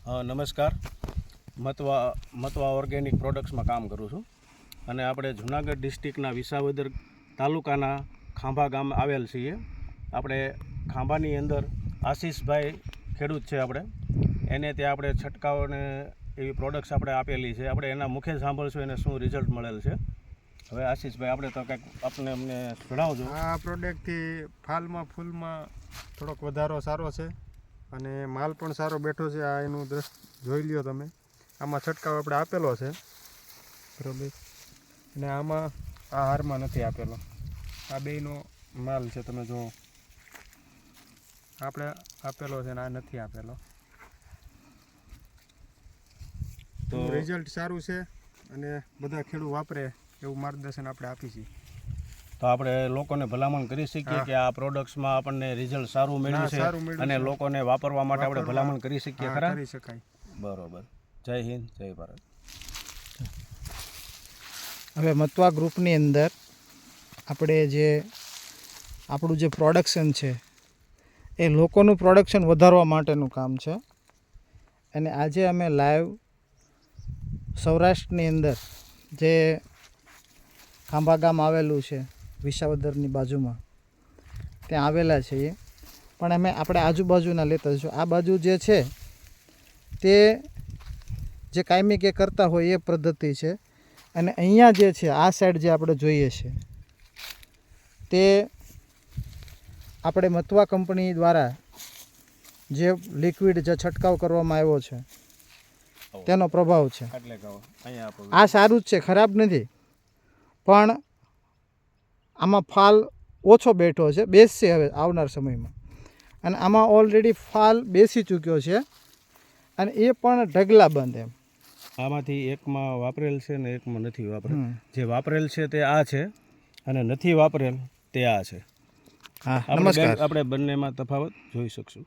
નમસ્કાર. મતવા ઓર્ગેનિક પ્રોડક્ટ્સમાં કામ કરું છું અને આપણે જુનાગઢ ડિસ્ટ્રિક્ટના વિસાવદર તાલુકાના ખાંભા ગામ આવેલ છીએ. આપણે ખાંભાની અંદર આશીષભાઈ ખેડૂત છે, એને ત્યાં આપણે છંટકાવને એવી પ્રોડક્ટ્સ આપણે આપેલી છે. આપણે એના મુખે સાંભળશું એને શું રિઝલ્ટ મળેલ છે. હવે આશીષભાઈ, આપણે તો કંઈક અમને જણાવજો. આ પ્રોડક્ટથી ફૂલમાં થોડોક વધારો સારો છે અને માલ પણ સારો બેઠો છે. આ એનું જોઈ લ્યો તમે. આમાં છંટકાવ આપણે આપેલો છે, બરાબર, અને આમાં આ હારમાં નથી આપેલો. આ બેયનો માલ છે, તમે જુઓ. આપણે આપેલો છે ને આ નથી આપેલો. તો રિઝલ્ટ સારું છે અને બધા ખેડૂત વાપરે એવું માર્ગદર્શન આપણે આપી છીએ. તો આપણે લોકોને ભલામણ કરી શકીએ કે આ પ્રોડક્ટ્સમાં આપણને રિઝલ્ટ સારું મળ્યું છે અને લોકોને વાપરવા માટે આપણે ભલામણ કરી શકીએ ખરા? કરી શકાય. બરોબર. જય હિન્દ, જય ભારત. હવે મતવા ગ્રુપની અંદર આપણું જે પ્રોડક્શન છે એ લોકોનું પ્રોડક્શન વધારવા માટેનું કામ છે. અને આજે અમે લાઈવ સૌરાષ્ટ્રની અંદર જે ખાંભા ગામ આવેલું છે વિસાવદરની બાજુમાં, ત્યાં આવેલા છીએ. પણ આપણે આજુબાજુના લેતા જઈશું. આ બાજુ જે છે તે જે કાયમી કે કરતા હોય એ પદ્ધતિ છે. અને અહીંયા જે છે આ સાઈડ જે આપણે જોઈએ છે તે આપણે મતવા કંપની દ્વારા જે લિક્વિડ જે છંટકાવ કરવામાં આવ્યો છે તેનો પ્રભાવ છે. આ સારું જ છે, ખરાબ નથી, પણ આમાં ફાલ ઓછો બેઠો છે, બેસશે હવે આવનાર સમયમાં. અને આમાં ઓલરેડી ફાલ બેસી ચૂક્યો છે અને એ પણ ઢગલા બંધ. એમ આમાંથી એકમાં વાપરેલ છે ને એકમાં નથી વાપરેલ. જે વાપરેલ છે તે આ છે અને નથી વાપરેલ તે આ છે. હા, નમસ્કાર. આપણે બંનેમાં તફાવત જોઈ શકશું.